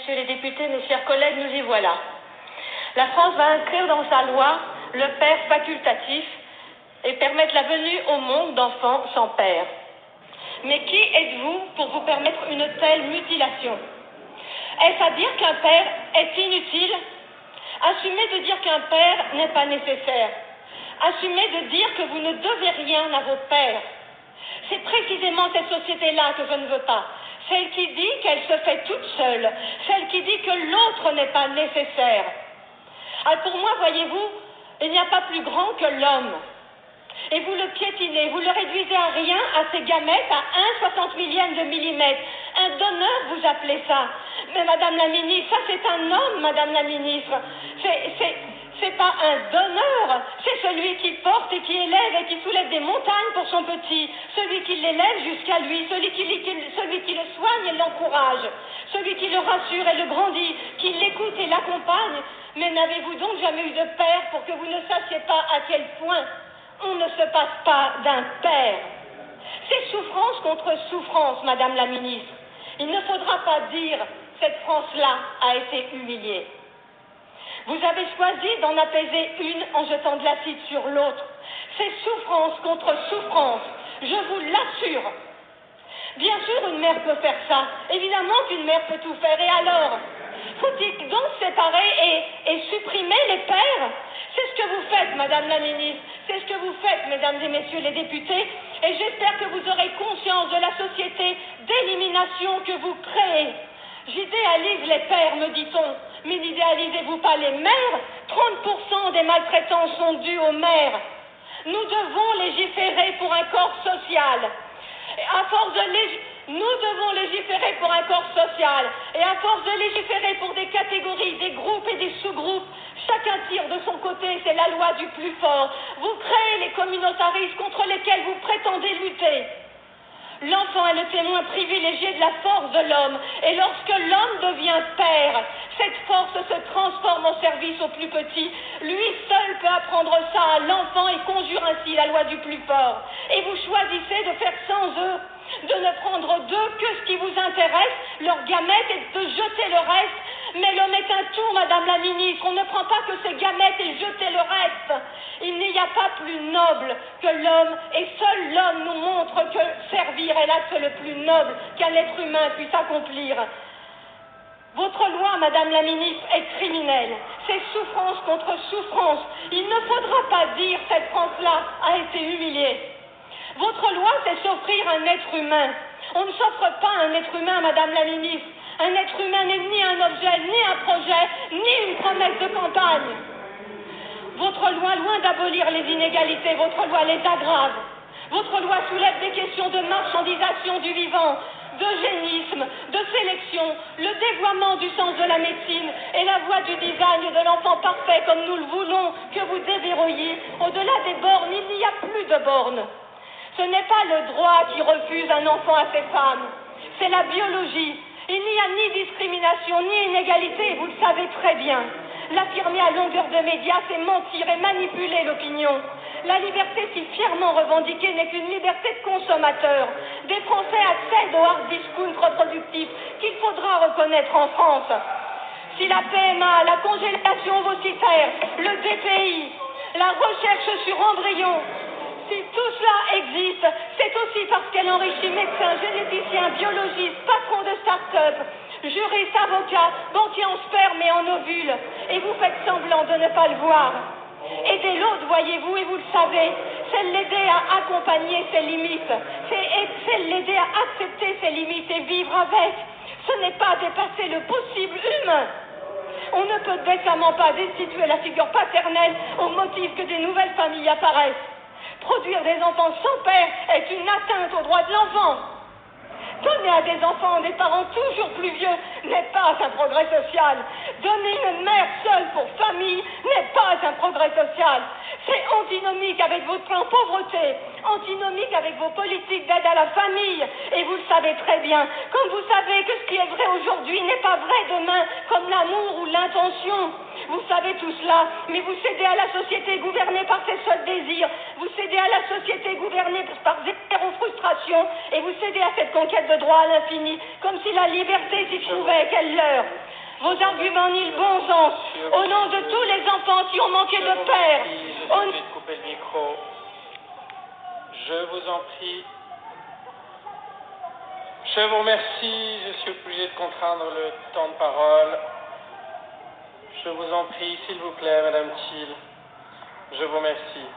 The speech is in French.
messieurs les députés, mes chers collègues, nous y voilà. La France va inscrire dans sa loi le père facultatif et permettre la venue au monde d'enfants sans père. Mais qui êtes-vous pour vous permettre une telle mutilation? Est-ce à dire qu'un père est inutile? Assumez de dire qu'un père n'est pas nécessaire. Assumez de dire que vous ne devez rien à vos pères. C'est précisément cette société-là que je ne veux pas. Celle qui dit qu'elle se fait toute seule. Celle qui dit que l'autre n'est pas nécessaire. Alors pour moi, voyez-vous, il n'y a pas plus grand que l'homme. Et vous le piétinez, vous le réduisez à rien, à ses gamètes, à 1/60 millième de millimètre. Un donneur, vous appelez ça. Mais Madame la Ministre, ça c'est un homme, Madame la Ministre. C'est pas un donneur, c'est celui qui porte et qui élève et qui soulève des montagnes pour son petit, celui qui l'élève jusqu'à lui, celui qui le soigne et l'encourage, celui qui le rassure et le grandit, qui l'écoute et l'accompagne. Mais n'avez-vous donc jamais eu de père pour que vous ne sachiez pas à quel point on ne se passe pas d'un père? C'est souffrance contre souffrance, Madame la Ministre. Il ne faudra pas dire « cette France-là a été humiliée ». Vous avez choisi d'en apaiser une en jetant de l'acide sur l'autre. C'est souffrance contre souffrance, je vous l'assure. Bien sûr, une mère peut faire ça. Évidemment qu'une mère peut tout faire. Et alors? Faut-il donc séparer et supprimer les pères? C'est ce que vous faites, Madame la Ministre. C'est ce que vous faites, Mesdames et Messieurs les députés. Et j'espère que vous aurez conscience de la société d'élimination que vous créez. J'idéalise les pères, me dit-on. Mais n'idéalisez-vous pas les mères? 30% des maltraitances sont dues aux mères. Nous devons légiférer pour un corps social. Nous devons légiférer pour un corps social. Et à force de légiférer pour des catégories, des groupes et des sous-groupes, chacun tire de son côté, c'est la loi du plus fort. Vous créez les communautarismes contre lesquels vous prétendez lutter. L'enfant est le témoin privilégié de la force de l'homme. Et lorsque l'homme devient père, cette force se transforme en service au plus petit. Lui seul peut apprendre ça à l'enfant et conjure ainsi la loi du plus fort. Et vous choisissez de faire sans eux, de ne prendre d'eux que ce qui vous intéresse, leurs gamètes, et de jeter le reste. Mais l'homme est un tout, Madame la Ministre. On ne prend pas que ses gamètes et jeter le reste. Il n'y a pas plus noble que l'homme, et seul l'homme nous montre que servir est l'acte le plus noble qu'un être humain puisse accomplir. Votre loi, Madame la Ministre, est criminelle. C'est souffrance contre souffrance. Il ne faudra pas dire « cette France-là a été humiliée ». Votre loi, c'est s'offrir un être humain. On ne s'offre pas un être humain, Madame la Ministre. Un être humain n'est ni un objet, ni un projet, ni une promesse de campagne. Votre loi, loin d'abolir les inégalités, votre loi les aggrave. Votre loi soulève des questions de marchandisation du vivant, d'eugénisme, de sélection, le dévoiement du sens de la médecine et la voie du design de l'enfant parfait comme nous le voulons que vous déverrouilliez. Au-delà des bornes, il n'y a plus de bornes. Ce n'est pas le droit qui refuse un enfant à ses femmes, c'est la biologie. Il n'y a ni discrimination, ni inégalité, vous le savez très bien. L'affirmer à longueur de médias, c'est mentir et manipuler l'opinion. La liberté si fièrement revendiquée n'est qu'une liberté de consommateur. Des Français accèdent au hard discount reproductif qu'il faudra reconnaître en France. Si la PMA, la congélation ovocytaire, le DPI, la recherche sur embryons, si tout cela existe, c'est aussi parce qu'elle enrichit médecins, généticiens, biologistes, patrons de start-up, juristes, avocats, banquiers en sperme et en ovules. Et vous faites semblant de ne pas le voir. Aider l'autre, voyez-vous, et vous le savez, c'est l'aider à accompagner ses limites. C'est l'aider à accepter ses limites et vivre avec. Ce n'est pas dépasser le possible humain. On ne peut décemment pas destituer la figure paternelle au motif que des nouvelles familles apparaissent. Produire des enfants sans père est une atteinte aux droits de l'enfant. Donner à des enfants des parents toujours plus vieux n'est pas un progrès social. Donner une mère seule pour famille n'est pas un progrès social. C'est antinomique avec votre plan pauvreté, antinomique avec vos politiques d'aide à la famille. Et vous le savez très bien, comme vous savez que ce qui est vrai aujourd'hui n'est pas vrai demain, comme l'amour ou l'intention. Vous savez tout cela, mais vous cédez à la société gouvernée par ses seuls désirs. Vous cédez à la société gouvernée par zéro frustration, et vous cédez à cette conquête de droit à l'infini, comme si la liberté s'y trouvait, quelle l'heure. Vos arguments nient le bon sens. Au nom de tous les enfants qui ont manqué de père. Je vous prie de couper le micro. Je vous en prie. Je vous remercie. Je suis obligé de contraindre le temps de parole. Je vous en prie, s'il vous plaît, Madame Thiel. Je vous remercie.